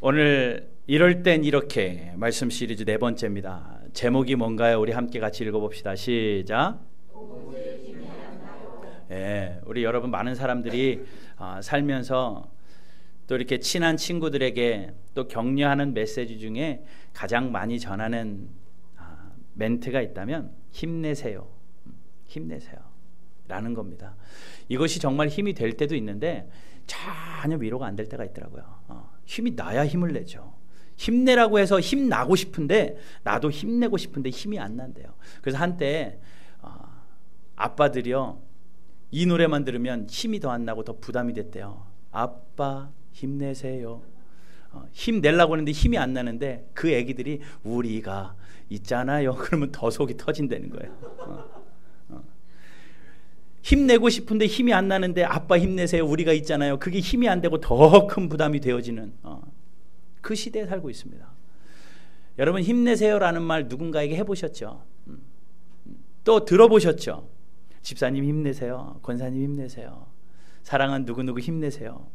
오늘 이럴 땐 이렇게 말씀 시리즈 네 번째입니다. 제목이 뭔가요? 우리 함께 같이 읽어봅시다. 시작. 우리 여러분 많은 사람들이 살면서 또 이렇게 친한 친구들에게 또 격려하는 메시지 중에 가장 많이 전하는 멘트가 있다면 힘내세요. 힘내세요 라는 겁니다. 이것이 정말 힘이 될 때도 있는데 전혀 위로가 안 될 때가 있더라고요. 힘이 나야 힘을 내죠. 힘내라고 해서 힘나고 싶은데 나도 힘내고 싶은데 힘이 안 난대요. 그래서 한때 아빠들이요 이 노래만 들으면 힘이 더 안 나고 더 부담이 됐대요. 아빠 힘내세요. 힘내려고 하는데 힘이 안 나는데 그 애기들이 우리가 있잖아요. 그러면 더 속이 터진다는 거예요. 힘내고 싶은데 힘이 안 나는데 아빠 힘내세요. 우리가 있잖아요. 그게 힘이 안 되고 더 큰 부담이 되어지는 그 시대에 살고 있습니다. 여러분 힘내세요라는 말 누군가에게 해보셨죠? 또 들어보셨죠? 집사님 힘내세요. 권사님 힘내세요. 사랑한 누구누구 힘내세요.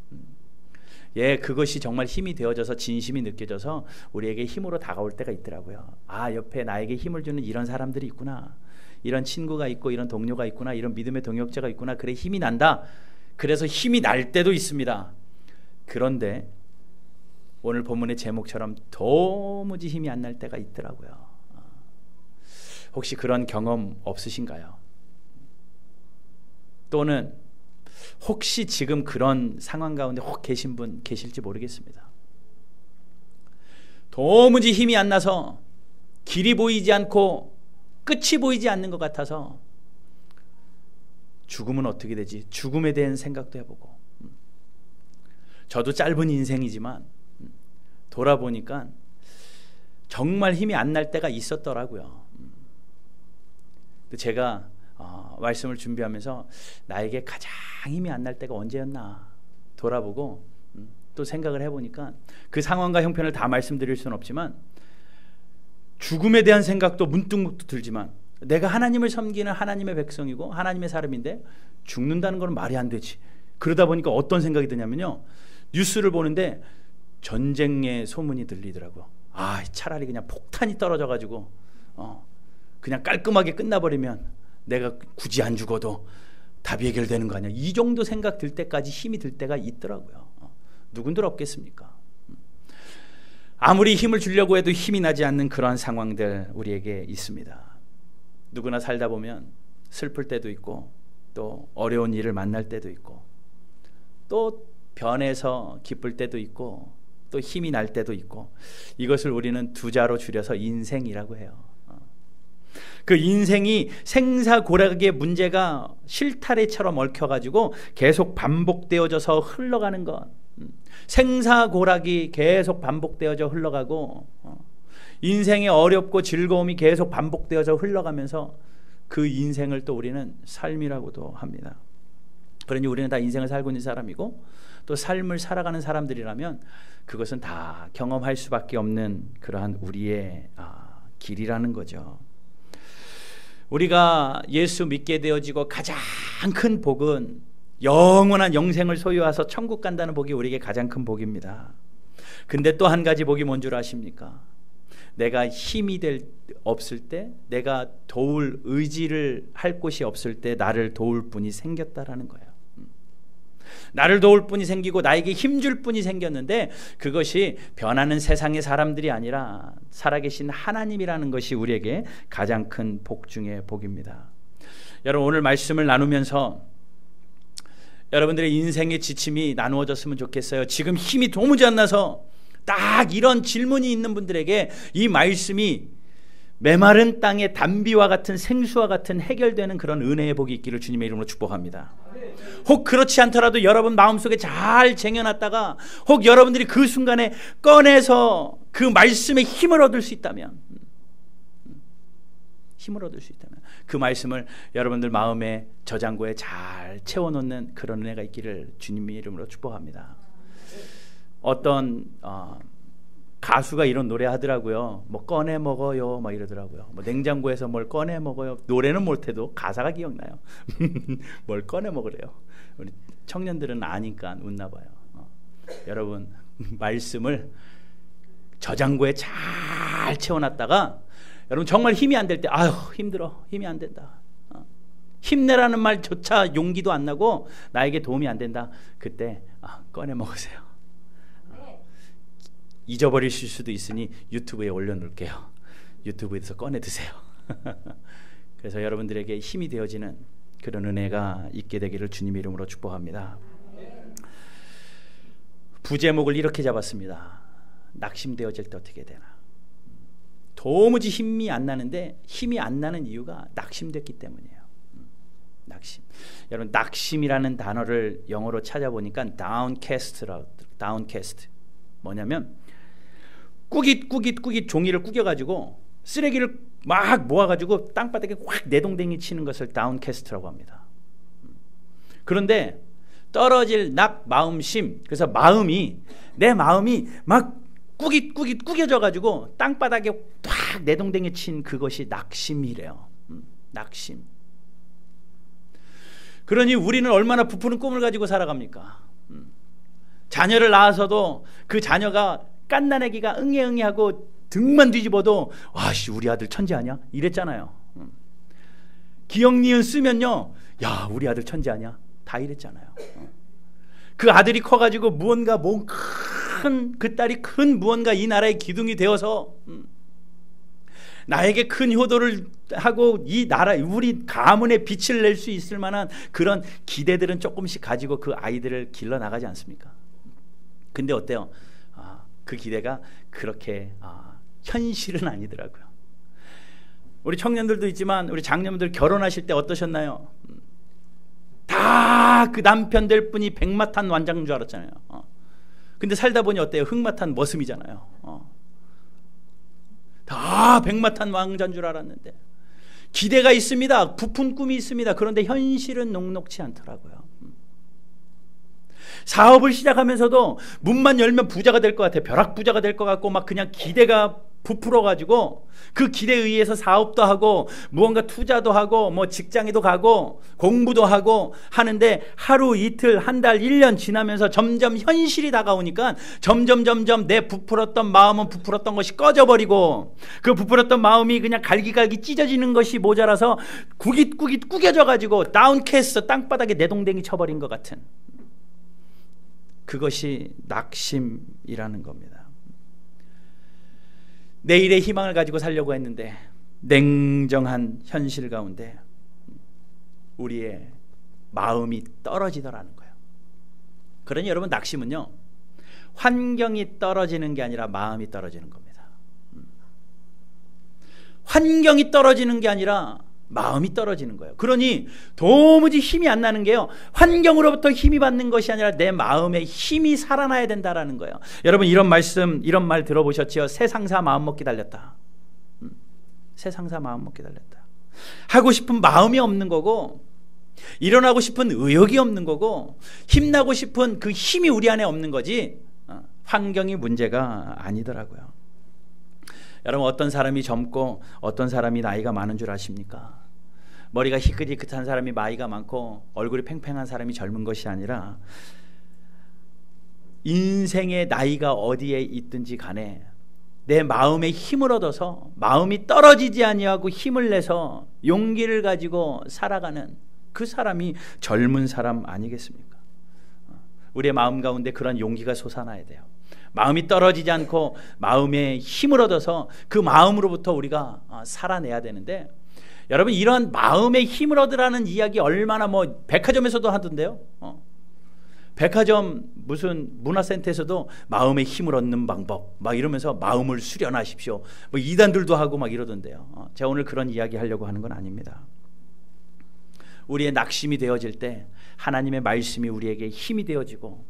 그것이 정말 힘이 되어져서 진심이 느껴져서 우리에게 힘으로 다가올 때가 있더라고요. 옆에 나에게 힘을 주는 이런 사람들이 있구나. 이런 친구가 있고 이런 동료가 있구나. 이런 믿음의 동역자가 있구나. 그래 힘이 난다. 그래서 힘이 날 때도 있습니다. 그런데 오늘 본문의 제목처럼 도무지 힘이 안 날 때가 있더라고요. 혹시 그런 경험 없으신가요? 또는 혹시 지금 그런 상황 가운데 혹 계신 분 계실지 모르겠습니다. 도무지 힘이 안 나서 길이 보이지 않고 끝이 보이지 않는 것 같아서 죽음은 어떻게 되지? 죽음에 대한 생각도 해보고 저도 짧은 인생이지만 돌아보니까 정말 힘이 안 날 때가 있었더라고요. 제가 말씀을 준비하면서 나에게 가장 힘이 안 날 때가 언제였나 돌아보고 또 생각을 해보니까 그 상황과 형편을 다 말씀드릴 수는 없지만 죽음에 대한 생각도 문득문득 들지만 내가 하나님을 섬기는 하나님의 백성이고 하나님의 사람인데 죽는다는 건 말이 안 되지. 그러다 보니까 어떤 생각이 드냐면요. 뉴스를 보는데 전쟁의 소문이 들리더라고요. 차라리 그냥 폭탄이 떨어져가지고 그냥 깔끔하게 끝나버리면 내가 굳이 안 죽어도 답이 해결되는 거 아니야. 이 정도 생각 들 때까지 힘이 들 때가 있더라고요. 누군들 없겠습니까? 아무리 힘을 주려고 해도 힘이 나지 않는 그러한 상황들 우리에게 있습니다. 누구나 살다 보면 슬플 때도 있고 또 어려운 일을 만날 때도 있고 또 변해서 기쁠 때도 있고 또 힘이 날 때도 있고 이것을 우리는 두 자로 줄여서 인생이라고 해요. 그 인생이 생사고락의 문제가 실타래처럼 얽혀가지고 계속 반복되어져서 흘러가는 것. 생사고락이 계속 반복되어져 흘러가고 인생의 어렵고 즐거움이 계속 반복되어져 흘러가면서 그 인생을 또 우리는 삶이라고도 합니다. 그러니 우리는 다 인생을 살고 있는 사람이고 또 삶을 살아가는 사람들이라면 그것은 다 경험할 수밖에 없는 그러한 우리의 길이라는 거죠. 우리가 예수 믿게 되어지고 가장 큰 복은 영원한 영생을 소유해서 천국 간다는 복이 우리에게 가장 큰 복입니다. 근데 또 한 가지 복이 뭔 줄 아십니까? 내가 힘이 없을 때, 내가 도울 의지를 할 곳이 없을 때 나를 도울 분이 생겼다라는 거예요. 나를 도울 분이 생기고 나에게 힘줄 분이 생겼는데 그것이 변하는 세상의 사람들이 아니라 살아계신 하나님이라는 것이 우리에게 가장 큰 복 중의 복입니다. 여러분 오늘 말씀을 나누면서 여러분들의 인생의 지침이 나누어졌으면 좋겠어요. 지금 힘이 도무지 안 나서 딱 이런 질문이 있는 분들에게 이 말씀이 메마른 땅의 단비와 같은 생수와 같은 해결되는 그런 은혜의 복이 있기를 주님의 이름으로 축복합니다. 혹 그렇지 않더라도 여러분 마음속에 잘 쟁여놨다가 혹 여러분들이 그 순간에 꺼내서 그 말씀에 힘을 얻을 수 있다면 그 말씀을 여러분들 마음의 저장고에 잘 채워놓는 그런 은혜가 있기를 주님의 이름으로 축복합니다. 어떤 가수가 이런 노래 하더라고요. 뭐 꺼내 먹어요 막 이러더라고요. 뭐 냉장고에서 뭘 꺼내 먹어요. 노래는 못해도 가사가 기억나요. 뭘 꺼내 먹으래요. 우리 청년들은 아니까 웃나 봐요. 여러분 말씀을 저장고에 잘 채워놨다가 여러분 정말 힘이 안 될 때 아유 힘들어 힘이 안 된다 힘내라는 말조차 용기도 안 나고 나에게 도움이 안 된다 그때 꺼내 먹으세요. 잊어버리실 수도 있으니 유튜브에 올려놓을게요. 유튜브에서 꺼내 드세요. 그래서 여러분들에게 힘이 되어지는 그런 은혜가 있게 되기를 주님의 이름으로 축복합니다. 부제목을 이렇게 잡았습니다. 낙심되어질 때 어떻게 되나. 도무지 힘이 안 나는데 힘이 안 나는 이유가 낙심됐기 때문이에요. 낙심. 여러분 낙심이라는 단어를 영어로 찾아보니까 downcast 뭐냐면 꾸깃 종이를 꾸겨가지고 쓰레기를 막 모아가지고 땅바닥에 확 내동댕이 치는 것을 downcast라고 합니다. 그런데 떨어질 마음심, 그래서 내 마음이 막 꾸깃 꾸겨져가지고 땅바닥에 확 내동댕이 친 그것이 낙심이래요. 낙심. 그러니 우리는 얼마나 부푸는 꿈을 가지고 살아갑니까? 자녀를 낳아서도 그 자녀가 깐난애기가 응애응애하고 등만 뒤집어도 와씨 우리 아들 천재 아니야? 이랬잖아요. 기억 니은 쓰면요 야 우리 아들 천재 아니야? 다 이랬잖아요. 그 아들이 커가지고 무언가 그 딸이 큰 무언가 이 나라의 기둥이 되어서 나에게 큰 효도를 하고 이 나라 우리 가문에 빛을 낼 수 있을 만한 그런 기대들은 조금씩 가지고 그 아이들을 길러 나가지 않습니까? 근데 어때요? 그 기대가 그렇게 현실은 아니더라고요. 우리 청년들도 있지만 우리 장년들 결혼하실 때 어떠셨나요? 다 그 남편 될 분이 백마탄 완장인 줄 알았잖아요. 근데 살다 보니 어때요? 흑마탄 머슴이잖아요. 다 백마탄 왕자인 줄 알았는데 기대가 있습니다. 부푼 꿈이 있습니다. 그런데 현실은 녹록치 않더라고요. 사업을 시작하면서도 문만 열면 부자가 될 것 같아요. 벼락부자가 될 것 같고 막 그냥 기대가 부풀어가지고 그 기대에 의해서 사업도 하고 무언가 투자도 하고 뭐 직장에도 가고 공부도 하고 하는데 하루 이틀 한 달 1년 지나면서 점점 현실이 다가오니까 점점 내 부풀었던 마음은 부풀었던 것이 꺼져버리고 그 부풀었던 마음이 그냥 갈기갈기 찢어지는 것이 모자라서 꾸깃 꾸겨져가지고 다운캐스트 땅바닥에 내동댕이 쳐버린 것 같은 그것이 낙심이라는 겁니다. 내일의 희망을 가지고 살려고 했는데 냉정한 현실 가운데 우리의 마음이 떨어지더라는 거예요. 그러니 여러분 낙심은요 환경이 떨어지는 게 아니라 마음이 떨어지는 겁니다. 환경이 떨어지는 게 아니라 마음이 떨어지는 거예요. 그러니 도무지 힘이 안 나는 게요 환경으로부터 힘이 받는 것이 아니라 내 마음에 힘이 살아나야 된다라는 거예요. 여러분 이런 말 들어보셨죠? 세상사 마음먹기 달렸다. 세상사 마음먹기 달렸다. 하고 싶은 마음이 없는 거고 일어나고 싶은 의욕이 없는 거고 힘나고 싶은 그 힘이 우리 안에 없는 거지 환경이 문제가 아니더라고요. 여러분 어떤 사람이 젊고 어떤 사람이 나이가 많은 줄 아십니까? 머리가 희끗희끗한 사람이 나이가 많고 얼굴이 팽팽한 사람이 젊은 것이 아니라 인생의 나이가 어디에 있든지 간에 내 마음에 힘을 얻어서 마음이 떨어지지 아니하고 힘을 내서 용기를 가지고 살아가는 그 사람이 젊은 사람 아니겠습니까? 우리의 마음 가운데 그런 용기가 솟아나야 돼요. 마음이 떨어지지 않고 마음에 힘을 얻어서 그 마음으로부터 우리가 살아내야 되는데 여러분 이런 마음에 힘을 얻으라는 이야기 얼마나 뭐 백화점에서도 하던데요. 백화점 무슨 문화센터에서도 마음에 힘을 얻는 방법 막 이러면서 마음을 수련하십시오. 뭐 이단들도 하고 막 이러던데요. 제가 오늘 그런 이야기 하려고 하는 건 아닙니다. 우리의 낙심이 되어질 때 하나님의 말씀이 우리에게 힘이 되어지고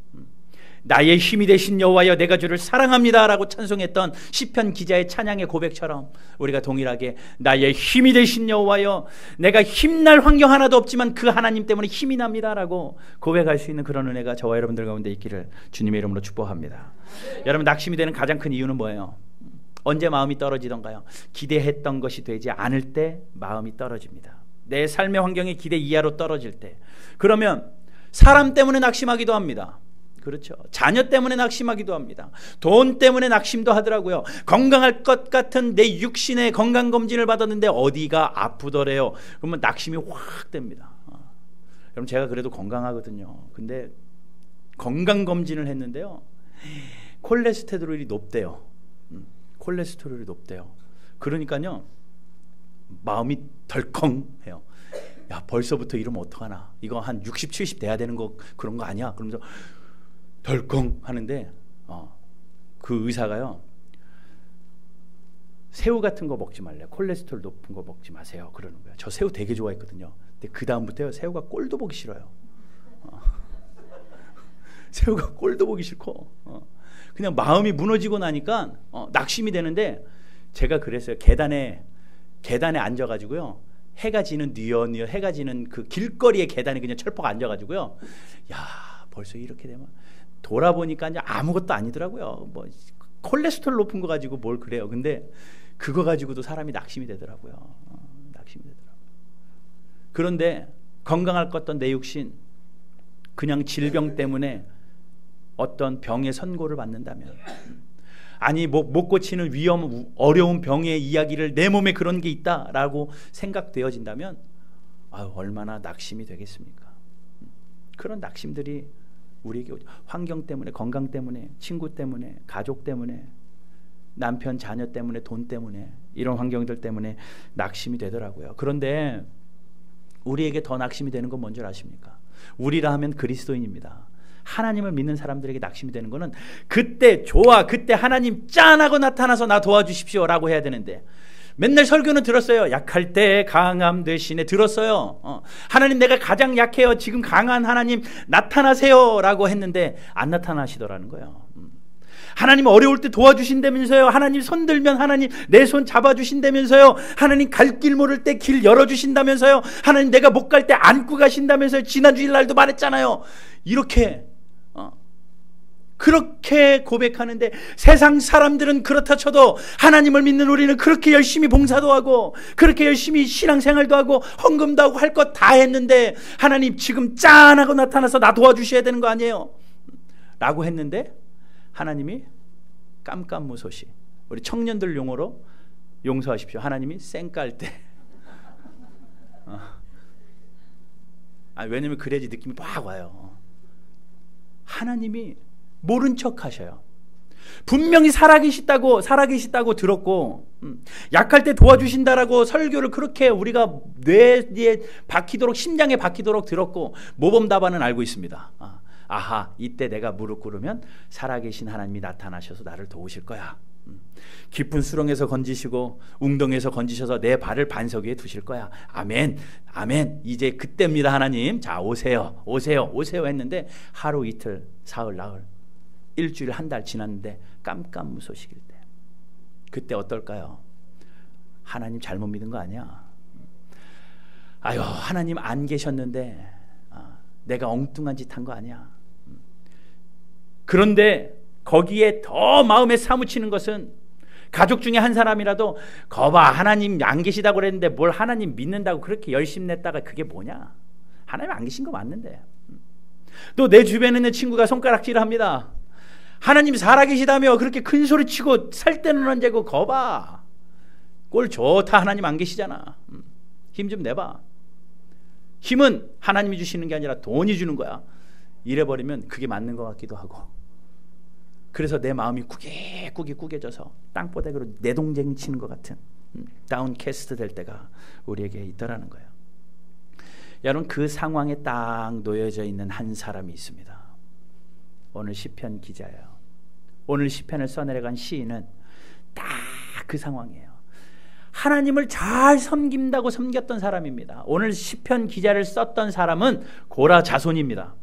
나의 힘이 되신 여호와여 내가 주를 사랑합니다 라고 찬송했던 시편 기자의 찬양의 고백처럼 우리가 동일하게 나의 힘이 되신 여호와여 내가 힘날 환경 하나도 없지만 그 하나님 때문에 힘이 납니다 라고 고백할 수 있는 그런 은혜가 저와 여러분들 가운데 있기를 주님의 이름으로 축복합니다. 여러분 낙심이 되는 가장 큰 이유는 뭐예요? 언제 마음이 떨어지던가요? 기대했던 것이 되지 않을 때 마음이 떨어집니다. 내 삶의 환경이 기대 이하로 떨어질 때 그러면 사람 때문에 낙심하기도 합니다. 그렇죠. 자녀 때문에 낙심하기도 합니다. 돈 때문에 낙심도 하더라고요. 건강할 것 같은 내 육신의 건강검진을 받았는데 어디가 아프더래요. 그러면 낙심이 확 됩니다. 여러분, 제가 그래도 건강하거든요. 근데 건강검진을 했는데요, 콜레스테롤이 높대요. 콜레스테롤이 높대요. 그러니까요, 마음이 덜컹해요. 야, 벌써부터 이러면 어떡하나. 이거 한 60, 70 돼야 되는 거, 그런 거 아니야? 그러면서 덜컹 하는데 그 의사가요, 새우 같은 거 먹지 말래요. 콜레스테롤 높은 거 먹지 마세요. 그러는 거예요. 저 새우 되게 좋아했거든요. 근데 그 다음부터요, 새우가 꼴도 보기 싫어요. 새우가 꼴도 보기 싫고 그냥 마음이 무너지고 나니까 낙심이 되는데, 제가 그랬어요. 계단에 앉아가지고요, 해가 지는 뉘어뉘어 해가 지는 그 길거리의 계단에 그냥 철퍽 앉아가지고요, 야, 벌써 이렇게 되면, 돌아보니까 이제 아무것도 아니더라고요. 뭐 콜레스테롤 높은 거 가지고 뭘 그래요. 근데 그거 가지고도 사람이 낙심이 되더라고요. 낙심이 되더라고요. 그런데 건강할 것 같던 내 육신, 그냥 질병 때문에 어떤 병의 선고를 받는다면, 아니 못 고치는 어려운 병의 이야기를, 내 몸에 그런 게 있다라고 생각되어진다면, 얼마나 낙심이 되겠습니까? 그런 낙심들이 우리에게 환경 때문에, 건강 때문에, 친구 때문에, 가족 때문에, 남편, 자녀 때문에, 돈 때문에, 이런 환경들 때문에 낙심이 되더라고요. 그런데 우리에게 더 낙심이 되는 건 뭔지 아십니까? 우리라 하면 그리스도인입니다. 하나님을 믿는 사람들에게 낙심이 되는 것은, 그때 하나님 짠하고 나타나서 나 도와주십시오 라고 해야 되는데, 맨날 설교는 들었어요. 약할 때 강함 대신에 들었어요. 하나님, 내가 가장 약해요. 지금 강한 하나님 나타나세요 라고 했는데 안 나타나시더라는 거예요. 하나님 어려울 때 도와주신다면서요. 하나님 손 들면 하나님 내 손 잡아주신다면서요. 하나님 갈 길 모를 때 길 열어주신다면서요. 하나님 내가 못 갈 때 안고 가신다면서요. 지난 주일날도 말했잖아요. 그렇게 고백하는데, 세상 사람들은 그렇다 쳐도 하나님을 믿는 우리는 그렇게 열심히 봉사도 하고, 그렇게 열심히 신앙생활도 하고, 헌금도 하고, 할 것 다 했는데, 하나님 지금 짠하고 나타나서 나 도와주셔야 되는 거 아니에요? 라고 했는데, 하나님이 깜깜무소시, 우리 청년들 용어로 용서하십시오, 하나님이 쌩깔 때 왜냐면 그래야지 느낌이 막 와요. 하나님이 모른 척 하셔요. 분명히 살아계시다고 들었고, 약할 때 도와주신다라고 설교를 그렇게 우리가 뇌에 박히도록, 심장에 박히도록 들었고, 모범답안은 알고 있습니다. 아하, 이때 내가 무릎 꿇으면 살아계신 하나님이 나타나셔서 나를 도우실 거야. 깊은 수렁에서 건지시고 웅덩이에서 건지셔서 내 발을 반석 위에 두실 거야. 아멘, 아멘. 이제 그때입니다, 하나님. 자, 오세요 했는데, 하루, 이틀, 사흘, 나흘, 일주일, 한 달 지났는데 깜깜무소식일 때, 그때 어떨까요? 하나님 잘못 믿은 거 아니야? 하나님 안 계셨는데 내가 엉뚱한 짓 한 거 아니야? 그런데 거기에 더 마음에 사무치는 것은, 가족 중에 한 사람이라도 거봐, 하나님 안 계시다고 그랬는데 뭘 하나님 믿는다고 그렇게 열심 냈다가 그게 뭐냐? 하나님 안 계신 거 맞는데. 또 내 주변에 있는 친구가 손가락질을 합니다. 하나님 살아계시다며 그렇게 큰 소리 치고 살 때는 언제고, 거봐, 꼴 좋다, 하나님 안 계시잖아. 힘 좀 내봐. 힘은 하나님이 주시는 게 아니라 돈이 주는 거야. 이래버리면 그게 맞는 것 같기도 하고, 그래서 내 마음이 꾸겨져서 땅바닥으로 내동댕 치는 것 같은 다운캐스트 될 때가 우리에게 있더라는 거예요. 여러분, 그 상황에 딱 놓여져 있는 한 사람이 있습니다. 오늘 시편 기자예요. 오늘 시편을 써내려간 시인은 딱 그 상황이에요. 하나님을 잘 섬긴다고 섬겼던 사람입니다. 오늘 시편 기자를 썼던 사람은 고라 자손입니다.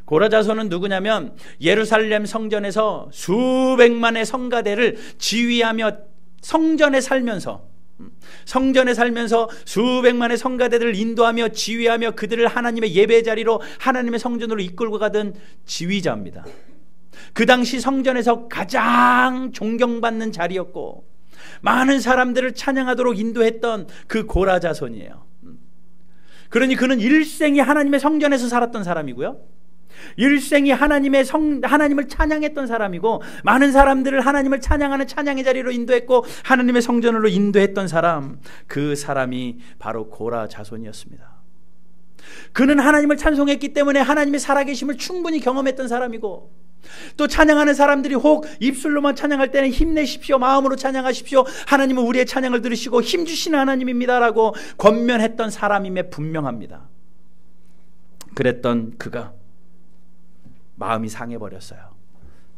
고라 자손은 누구냐면, 예루살렘 성전에서 수백만의 성가대를 지휘하며 성전에 살면서 수백만의 성가대들을 인도하며 지휘하며 그들을 하나님의 예배 자리로, 하나님의 성전으로 이끌고 가던 지휘자입니다. 그 당시 성전에서 가장 존경받는 자리였고, 많은 사람들을 찬양하도록 인도했던 그 고라 자손이에요. 그러니 그는 일생이 하나님의 성전에서 살았던 사람이고요, 일생이 하나님을 찬양했던 사람이고, 많은 사람들을 하나님을 찬양하는 찬양의 자리로 인도했고, 하나님의 성전으로 인도했던 사람, 그 사람이 바로 고라 자손이었습니다. 그는 하나님을 찬송했기 때문에 하나님의 살아계심을 충분히 경험했던 사람이고, 또 찬양하는 사람들이 혹 입술로만 찬양할 때는 힘내십시오, 마음으로 찬양하십시오, 하나님은 우리의 찬양을 들으시고 힘주시는 하나님입니다 라고 권면했던 사람임에 분명합니다. 그랬던 그가 마음이 상해버렸어요.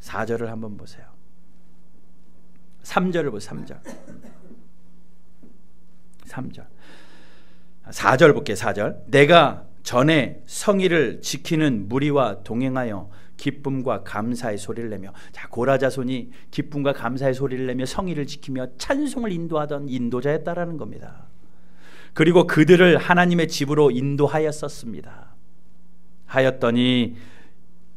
4절을 한번 보세요. 3절을 보세요. 3절 4절 볼게요. 4절. 내가 전에 성의를 지키는 무리와 동행하여 기쁨과 감사의 소리를 내며, 자, 고라 자손이 기쁨과 감사의 소리를 내며 성의를 지키며 찬송을 인도하던 인도자였다라는 겁니다. 그리고 그들을 하나님의 집으로 인도하였었습니다. 하였더니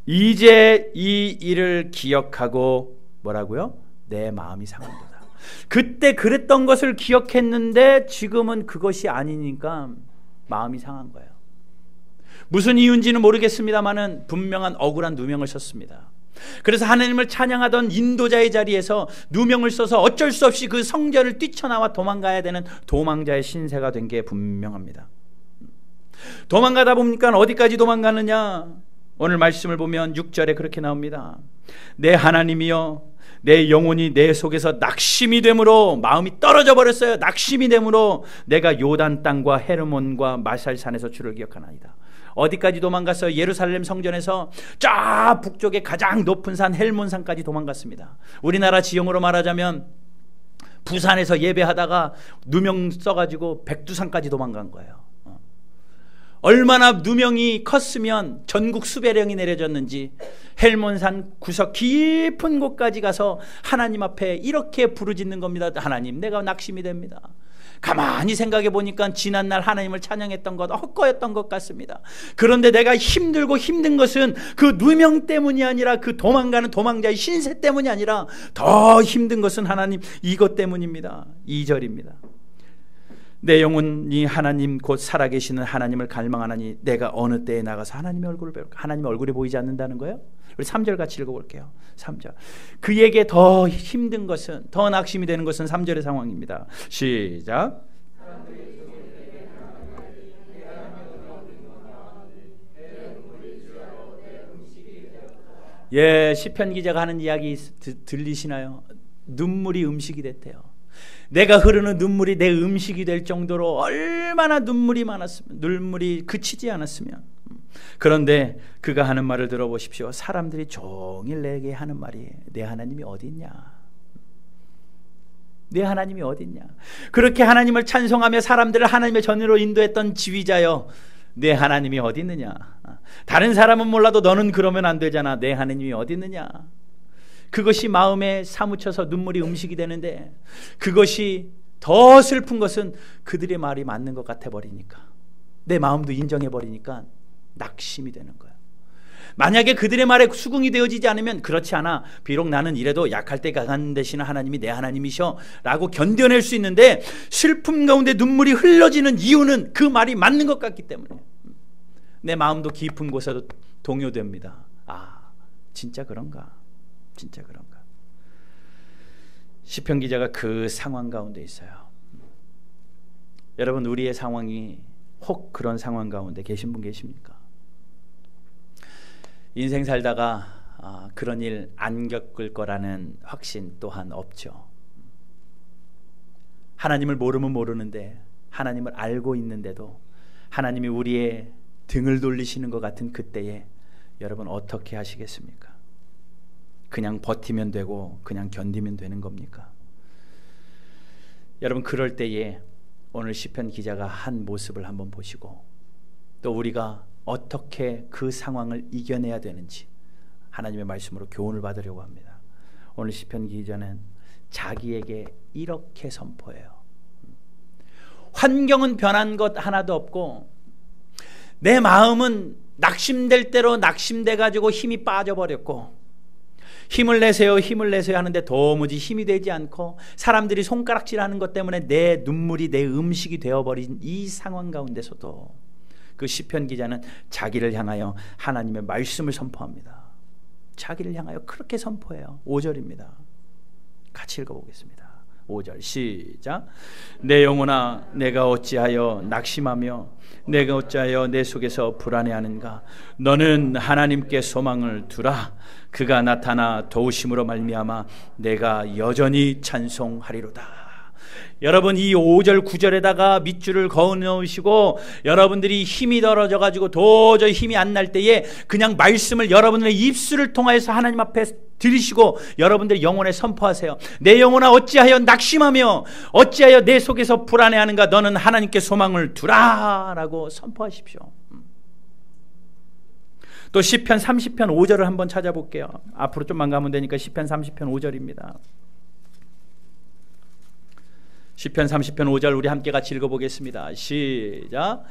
이제 이 일을 기억하고 뭐라고요? 내 마음이 상한도다. 그때 그랬던 것을 기억했는데 지금은 그것이 아니니까 마음이 상한 거예요. 무슨 이유인지는 모르겠습니다만은 분명한 억울한 누명을 썼습니다. 그래서 하나님을 찬양하던 인도자의 자리에서 누명을 써서 어쩔 수 없이 그 성전을 뛰쳐나와 도망가야 되는 도망자의 신세가 된 게 분명합니다. 도망가다 보니까 어디까지 도망가느냐? 오늘 말씀을 보면 6절에 그렇게 나옵니다. 내 하나님이여, 내 영혼이 내 속에서 낙심이 되므로, 마음이 떨어져 버렸어요. 낙심이 되므로 내가 요단 땅과 헤르몬과 마살산에서 주를 기억하나이다. 어디까지 도망갔어요? 예루살렘 성전에서 쫙 북쪽의 가장 높은 산 헬몬산까지 도망갔습니다. 우리나라 지형으로 말하자면 부산에서 예배하다가 누명 써가지고 백두산까지 도망간 거예요. 얼마나 누명이 컸으면 전국 수배령이 내려졌는지 헬몬산 구석 깊은 곳까지 가서 하나님 앞에 이렇게 부르짖는 겁니다. 하나님, 내가 낙심이 됩니다. 가만히 생각해 보니까 지난날 하나님을 찬양했던 것 헛거였던 것 같습니다. 그런데 내가 힘들고 힘든 것은 그 누명 때문이 아니라, 그 도망가는 도망자의 신세 때문이 아니라, 더 힘든 것은 하나님 이것 때문입니다. 2절입니다. 내 영혼이 하나님 곧 살아계시는 하나님을 갈망하나니 내가 어느 때에 나가서 하나님의 얼굴을 배울까? 하나님의 얼굴이 보이지 않는다는 거예요. 우리 3절 같이 읽어볼게요. 3절. 그에게 더 힘든 것은, 더 낙심이 되는 것은 3절의 상황입니다. 시작. 예, 시편 기자가 하는 이야기 들리시나요? 눈물이 음식이 됐대요. 내가 흐르는 눈물이 내 음식이 될 정도로 얼마나 눈물이 많았으면, 눈물이 그치지 않았으면. 그런데 그가 하는 말을 들어보십시오. 사람들이 종일 내게 하는 말이, 내 하나님이 어디 있냐? 내 하나님이 어디 있냐? 그렇게 하나님을 찬송하며 사람들을 하나님의 전으로 인도했던 지휘자여, 내 하나님이 어디 있느냐? 다른 사람은 몰라도 너는 그러면 안 되잖아. 내 하나님이 어디 있느냐? 그것이 마음에 사무쳐서 눈물이 음식이 되는데, 그것이 더 슬픈 것은 그들의 말이 맞는 것 같아 버리니까, 내 마음도 인정해 버리니까 낙심이 되는 거예요. 만약에 그들의 말에 수긍이 되어지지 않으면, 그렇지 않아, 비록 나는 이래도 약할 때 강한 대신 하나님이 내 하나님이셔 라고 견뎌낼 수 있는데, 슬픔 가운데 눈물이 흘러지는 이유는 그 말이 맞는 것 같기 때문에 내 마음도 깊은 곳에도 동요됩니다. 아, 진짜 그런가? 진짜 그런가? 시편 기자가 그 상황 가운데 있어요. 여러분, 우리의 상황이 혹 그런 상황 가운데 계신 분 계십니까? 인생 살다가 그런 일 안 겪을 거라는 확신 또한 없죠. 하나님을 모르면 모르는데, 하나님을 알고 있는데도 하나님이 우리의 등을 돌리시는 것 같은 그때에 여러분 어떻게 하시겠습니까? 그냥 버티면 되고 그냥 견디면 되는 겁니까? 여러분, 그럴 때에 오늘 시편 기자가 한 모습을 한번 보시고, 또 우리가 어떻게 그 상황을 이겨내야 되는지 하나님의 말씀으로 교훈을 받으려고 합니다. 오늘 시편 기자는 자기에게 이렇게 선포해요. 환경은 변한 것 하나도 없고, 내 마음은 낙심될 대로 낙심돼 가지고 힘이 빠져버렸고, 힘을 내세요, 힘을 내세요 하는데 도무지 힘이 되지 않고, 사람들이 손가락질하는 것 때문에 내 눈물이 내 음식이 되어버린 이 상황 가운데서도 그 시편 기자는 자기를 향하여 하나님의 말씀을 선포합니다. 자기를 향하여 그렇게 선포해요. 5절입니다. 같이 읽어보겠습니다. 5절 시작. 내 영혼아 내가 어찌하여 낙심하며 내가 어찌하여 내 속에서 불안해하는가. 너는 하나님께 소망을 두라. 그가 나타나 도우심으로 말미암아 내가 여전히 찬송하리로다. 여러분, 이 5절 9절에다가 밑줄을 그어 넣으시고 여러분들이 힘이 떨어져 가지고 도저히 힘이 안 날 때에 그냥 말씀을 여러분의 입술을 통하여서 하나님 앞에 들이시고 여러분들의 영혼에 선포하세요. 내 영혼아 어찌하여 낙심하며 어찌하여 내 속에서 불안해하는가. 너는 하나님께 소망을 두라 라고 선포하십시오. 또 시편 30편 5절을 한번 찾아볼게요. 앞으로 좀만 가면 되니까 시편 30편 5절입니다. 시편 30편 5절 우리 함께 같이 읽어보겠습니다. 시작.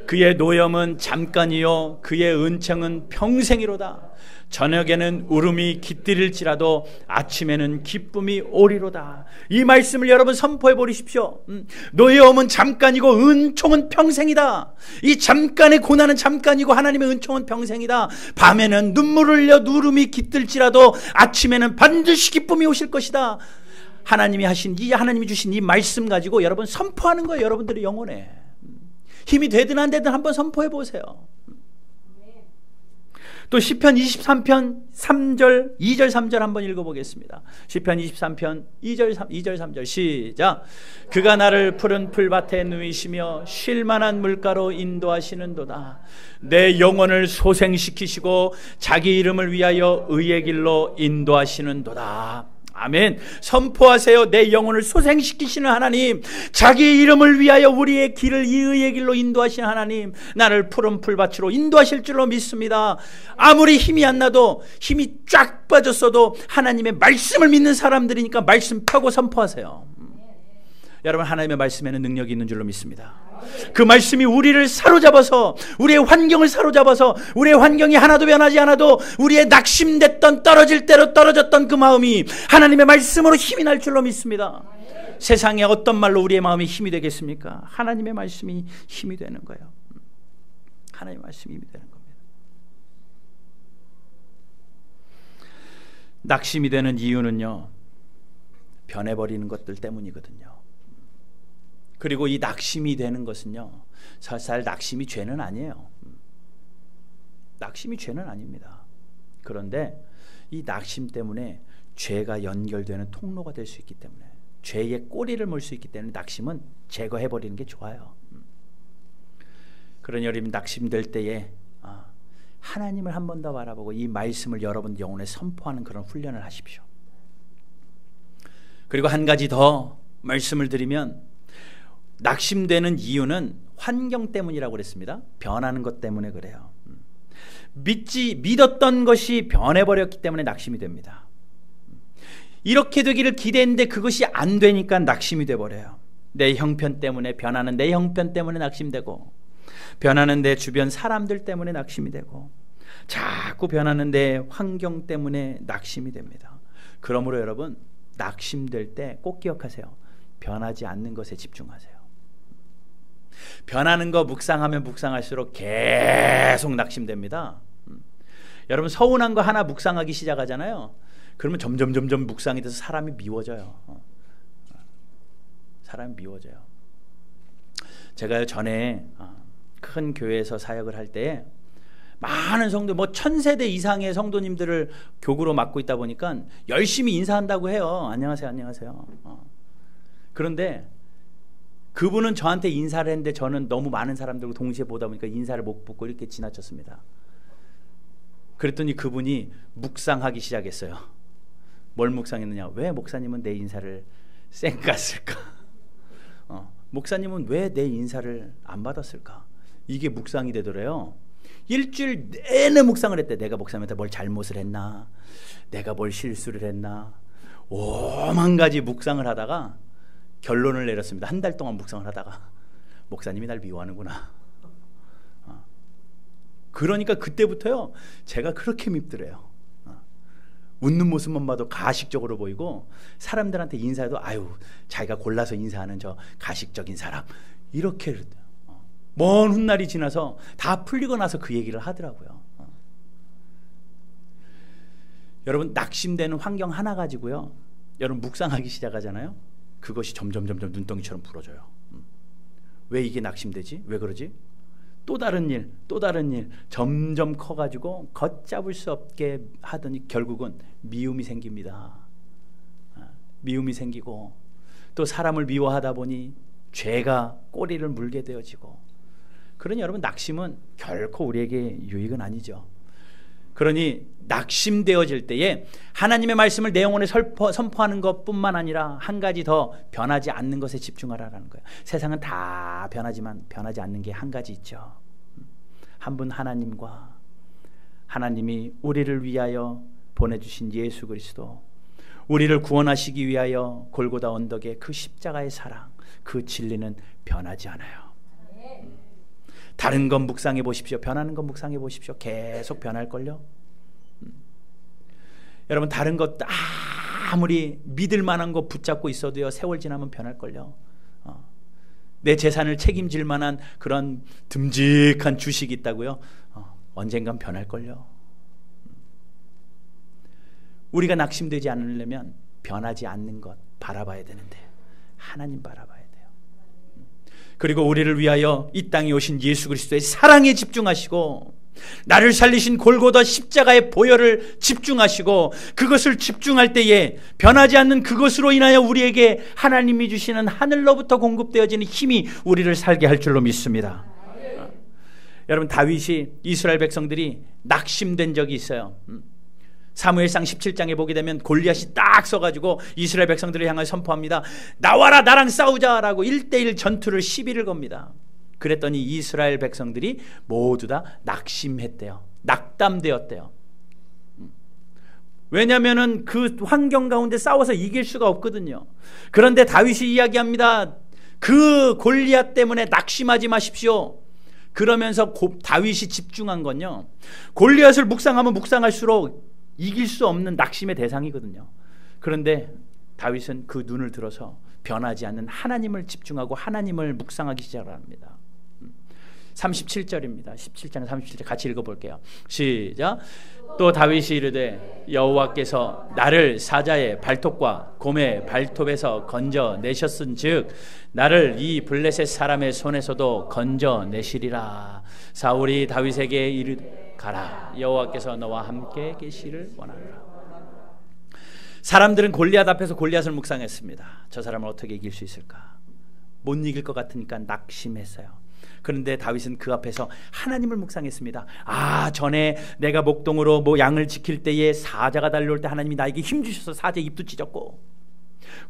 그의 노염은 잠깐이요 그의 은총은 평생이로다. 저녁에는 울음이 깃들일지라도 아침에는 기쁨이 오리로다. 이 말씀을 여러분 선포해 버리십시오. 노여움은 잠깐이고 은총은 평생이다. 이 잠깐의 고난은 잠깐이고 하나님의 은총은 평생이다. 밤에는 눈물을 흘려 울음이 깃들지라도 아침에는 반드시 기쁨이 오실 것이다. 하나님이 주신 이 말씀 가지고 여러분 선포하는 거예요. 여러분들의 영혼에 힘이 되든 안 되든 한번 선포해 보세요. 또 시편 23편 3절 2절 3절 한번 읽어보겠습니다. 시편 23편 2절 3절 시작. 그가 나를 푸른 풀밭에 누이시며 쉴만한 물가로 인도하시는도다. 내 영혼을 소생시키시고 자기 이름을 위하여 의의 길로 인도하시는도다. 아멘. 선포하세요. 내 영혼을 소생시키시는 하나님, 자기 이름을 위하여 우리의 길을 이 의의 길로 인도하시는 하나님, 나를 푸른 풀밭으로 인도하실 줄로 믿습니다. 아무리 힘이 안 나도, 힘이 쫙 빠졌어도 하나님의 말씀을 믿는 사람들이니까 말씀 펴고 선포하세요. 여러분, 하나님의 말씀에는 능력이 있는 줄로 믿습니다. 그 말씀이 우리를 사로잡아서, 우리의 환경을 사로잡아서, 우리의 환경이 하나도 변하지 않아도 우리의 낙심됐던, 떨어질 대로 떨어졌던 그 마음이 하나님의 말씀으로 힘이 날 줄로 믿습니다. 세상에 어떤 말로 우리의 마음이 힘이 되겠습니까? 하나님의 말씀이 힘이 되는 거예요. 하나님의 말씀이 힘이 되는 겁니다. 낙심이 되는 이유는요, 변해버리는 것들 때문이거든요. 그리고 이 낙심이 되는 것은요, 사실 낙심이 죄는 아니에요. 낙심이 죄는 아닙니다. 그런데 이 낙심 때문에 죄가 연결되는 통로가 될 수 있기 때문에, 죄의 꼬리를 물 수 있기 때문에 낙심은 제거해버리는 게 좋아요. 그러니 여러분, 낙심될 때에 하나님을 한 번 더 바라보고 이 말씀을 여러분 영혼에 선포하는 그런 훈련을 하십시오. 그리고 한 가지 더 말씀을 드리면, 낙심되는 이유는 환경 때문이라고 그랬습니다. 변하는 것 때문에 그래요. 믿었던 것이 변해버렸기 때문에 낙심이 됩니다. 이렇게 되기를 기대했는데 그것이 안 되니까 낙심이 돼버려요. 내 형편 때문에, 변하는 내 형편 때문에 낙심되고, 변하는 내 주변 사람들 때문에 낙심이 되고, 자꾸 변하는 내 환경 때문에 낙심이 됩니다. 그러므로 여러분, 낙심될 때 꼭 기억하세요. 변하지 않는 것에 집중하세요. 변하는 거 묵상하면 묵상할수록 계속 낙심됩니다. 여러분, 서운한 거 하나 묵상하기 시작하잖아요. 그러면 점점 묵상이 돼서 사람이 미워져요. 사람이 미워져요. 제가 전에 큰 교회에서 사역을 할 때 많은 성도, 1000세대 이상의 성도님들을 교구로 맡고 있다 보니까 열심히 인사한다고 해요. 안녕하세요, 안녕하세요. 그런데 그분은 저한테 인사를 했는데 저는 너무 많은 사람들과 동시에 보다 보니까 인사를 못 붙고 이렇게 지나쳤습니다. 그랬더니 그분이 묵상하기 시작했어요. 뭘 묵상했느냐? 왜 목사님은 내 인사를 쌩깠을까? 목사님은 왜 내 인사를 안 받았을까? 이게 묵상이 되더래요. 일주일 내내 묵상을 했대. 내가 목사님한테 뭘 잘못을 했나? 내가 뭘 실수를 했나? 오만 가지 묵상을 하다가 결론을 내렸습니다. 한 달 동안 묵상을 하다가 목사님이 날 미워하는구나. 그러니까 그때부터요, 제가 그렇게 밉더래요. 웃는 모습만 봐도 가식적으로 보이고, 사람들한테 인사해도 아유, 자기가 골라서 인사하는 저 가식적인 사람, 이렇게. 먼 훗날이 지나서 다 풀리고 나서 그 얘기를 하더라고요. 여러분, 낙심되는 환경 하나 가지고요, 여러분 묵상하기 시작하잖아요. 그것이 점점 눈덩이처럼 불어져요. 왜 이게 낙심되지? 왜 그러지? 또 다른 일 점점 커가지고 걷잡을 수 없게 하더니 결국은 미움이 생깁니다. 미움이 생기고 또 사람을 미워하다 보니 죄가 꼬리를 물게 되어지고, 그러니 여러분, 낙심은 결코 우리에게 유익은 아니죠. 그러니 낙심되어질 때에 하나님의 말씀을 내 영혼에 선포하는 것뿐만 아니라 한 가지 더, 변하지 않는 것에 집중하라는 거예요. 세상은 다 변하지만 변하지 않는 게 한 가지 있죠. 한 분 하나님과 하나님이 우리를 위하여 보내주신 예수 그리스도, 우리를 구원하시기 위하여 골고다 언덕의 그 십자가의 사랑, 그 진리는 변하지 않아요. 다른 건 묵상해 보십시오. 변하는 건 묵상해 보십시오. 계속 변할걸요. 여러분, 다른 것 아무리 믿을 만한 거 붙잡고 있어도요, 세월 지나면 변할걸요. 내 재산을 책임질 만한 그런 듬직한 주식이 있다고요, 언젠간 변할걸요. 우리가 낙심되지 않으려면 변하지 않는 것 바라봐야 되는데, 하나님 바라봐야 돼요. 그리고 우리를 위하여 이 땅에 오신 예수 그리스도의 사랑에 집중하시고, 나를 살리신 골고다 십자가의 보혈을 집중하시고, 그것을 집중할 때에 변하지 않는 그것으로 인하여 우리에게 하나님이 주시는 하늘로부터 공급되어지는 힘이 우리를 살게 할 줄로 믿습니다. 여러분, 다윗이 이스라엘 백성들이 낙심된 적이 있어요. 사무엘상 17장에 보게 되면 골리앗이 딱 서가지고 이스라엘 백성들을 향해 선포합니다. 나와라, 나랑 싸우자라고 1대1 전투를 시비를 겁니다. 그랬더니 이스라엘 백성들이 모두 다 낙심했대요. 낙담되었대요. 왜냐하면 그 환경 가운데 싸워서 이길 수가 없거든요. 그런데 다윗이 이야기합니다. 그 골리앗 때문에 낙심하지 마십시오. 그러면서 다윗이 집중한 건요, 골리앗을 묵상하면 묵상할수록 이길 수 없는 낙심의 대상이거든요. 그런데 다윗은 그 눈을 들어서 변하지 않는 하나님을 집중하고 하나님을 묵상하기 시작합니다. 37절입니다. 17장 37절 같이 읽어볼게요. 시작. 또 다윗이 이르되 여호와께서 나를 사자의 발톱과 곰의 발톱에서 건져내셨은즉 나를 이 블레셋 사람의 손에서도 건져내시리라. 사울이 다윗에게 이르되 가라, 여호와께서 너와 함께 계시를 원하노라. 사람들은 골리앗 앞에서 골리앗을 묵상했습니다. 저 사람을 어떻게 이길 수 있을까? 못 이길 것 같으니까 낙심했어요. 그런데 다윗은 그 앞에서 하나님을 묵상했습니다. 전에 내가 목동으로 양을 지킬 때에 사자가 달려올 때 하나님이 나에게 힘 주셔서 사자의 입도 찢었고,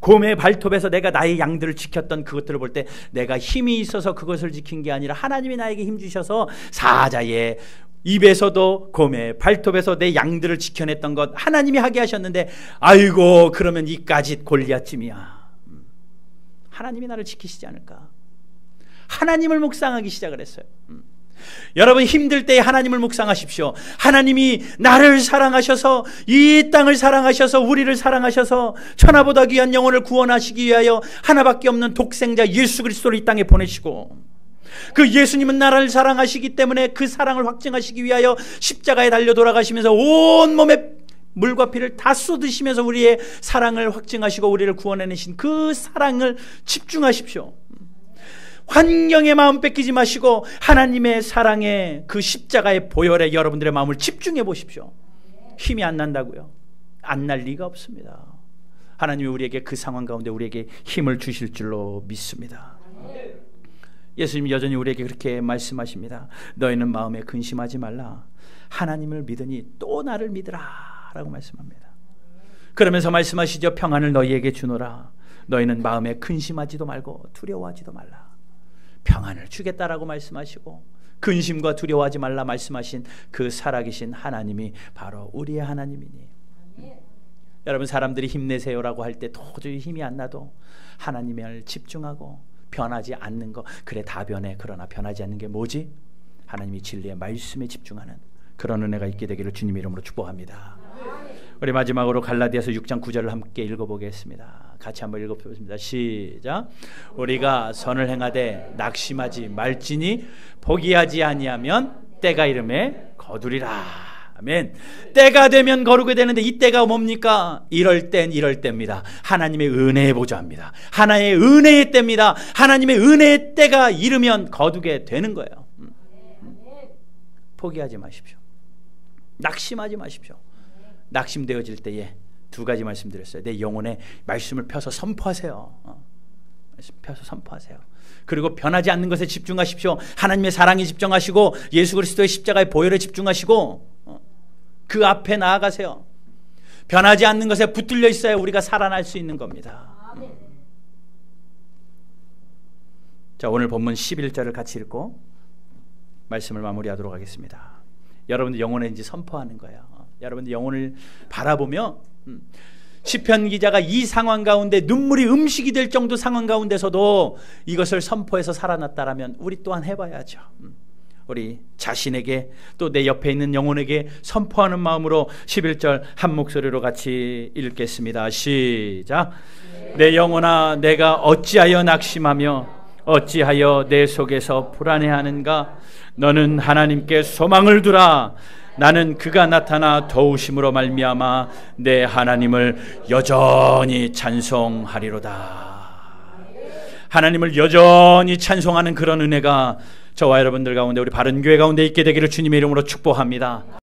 곰의 발톱에서 내가 나의 양들을 지켰던 그것들을 볼 때 내가 힘이 있어서 그것을 지킨 게 아니라 하나님이 나에게 힘 주셔서 사자의 입에서도 곰의 발톱에서 내 양들을 지켜냈던 것 하나님이 하게 하셨는데, 아이고 그러면 이까짓 골리앗쯤이야. 하나님이 나를 지키시지 않을까? 하나님을 묵상하기 시작을 했어요. 여러분, 힘들 때 하나님을 묵상하십시오. 하나님이 나를 사랑하셔서, 이 땅을 사랑하셔서, 우리를 사랑하셔서 천하보다 귀한 영혼을 구원하시기 위하여 하나밖에 없는 독생자 예수 그리스도를 이 땅에 보내시고, 그 예수님은 나를 사랑하시기 때문에 그 사랑을 확증하시기 위하여 십자가에 달려 돌아가시면서 온몸에 물과 피를 다 쏟으시면서 우리의 사랑을 확증하시고 우리를 구원해내신 그 사랑을 집중하십시오. 환경의 마음 뺏기지 마시고 하나님의 사랑의 그 십자가의 보혈에 여러분들의 마음을 집중해 보십시오. 힘이 안 난다고요? 안 날 리가 없습니다. 하나님이 우리에게 그 상황 가운데 우리에게 힘을 주실 줄로 믿습니다. 예수님이 여전히 우리에게 그렇게 말씀하십니다. 너희는 마음에 근심하지 말라. 하나님을 믿으니 또 나를 믿으라 라고 말씀합니다. 그러면서 말씀하시죠. 평안을 너희에게 주노라. 너희는 마음에 근심하지도 말고 두려워하지도 말라. 평안을 주겠다라고 말씀하시고 근심과 두려워하지 말라 말씀하신 그 살아계신 하나님이 바로 우리의 하나님이니, 여러분, 사람들이 힘내세요라고 할 때 도저히 힘이 안 나도 하나님을 집중하고 변하지 않는 거, 그래 다 변해. 그러나 변하지 않는 게 뭐지? 하나님이 진리의 말씀에 집중하는 그런 은혜가 있게 되기를 주님 이름으로 축복합니다. 우리 마지막으로 갈라디아서 6장 9절을 함께 읽어보겠습니다. 같이 한번 읽어보겠습니다. 시작. 우리가 선을 행하되 낙심하지 말지니 포기하지 아니하면 때가 이름에 거두리라. 아멘. 때가 되면 거두게 되는데 이 때가 뭡니까? 이럴 때입니다. 하나님의 은혜의 보좌입니다. 하나의 은혜의 때입니다. 하나님의 은혜의 때가 이르면 거두게 되는 거예요. 포기하지 마십시오. 낙심하지 마십시오. 낙심되어질 때에 두 가지 말씀드렸어요. 내 영혼에 말씀을 펴서 선포하세요. 말씀 펴서 선포하세요. 그리고 변하지 않는 것에 집중하십시오. 하나님의 사랑에 집중하시고 예수 그리스도의 십자가의 보혈에 집중하시고 그 앞에 나아가세요. 변하지 않는 것에 붙들려 있어야 우리가 살아날 수 있는 겁니다. 자, 오늘 본문 11절을 같이 읽고 말씀을 마무리하도록 하겠습니다. 여러분들 영혼에 이제 선포하는 거예요. 여러분들 영혼을 바라보며 시편 기자가 이 상황 가운데 눈물이 음식이 될 정도 상황 가운데서도 이것을 선포해서 살아났다라면 우리 또한 해봐야죠. 우리 자신에게 또 내 옆에 있는 영혼에게 선포하는 마음으로 11절 한 목소리로 같이 읽겠습니다. 시작. 내 영혼아 내가 어찌하여 낙심하며 어찌하여 내 속에서 불안해하는가. 너는 하나님께 소망을 두라. 나는 그가 나타나 도우심으로 말미암아 내 하나님을 여전히 찬송하리로다. 하나님을 여전히 찬송하는 그런 은혜가 저와 여러분들 가운데 우리 바른교회 가운데 있게 되기를 주님의 이름으로 축복합니다.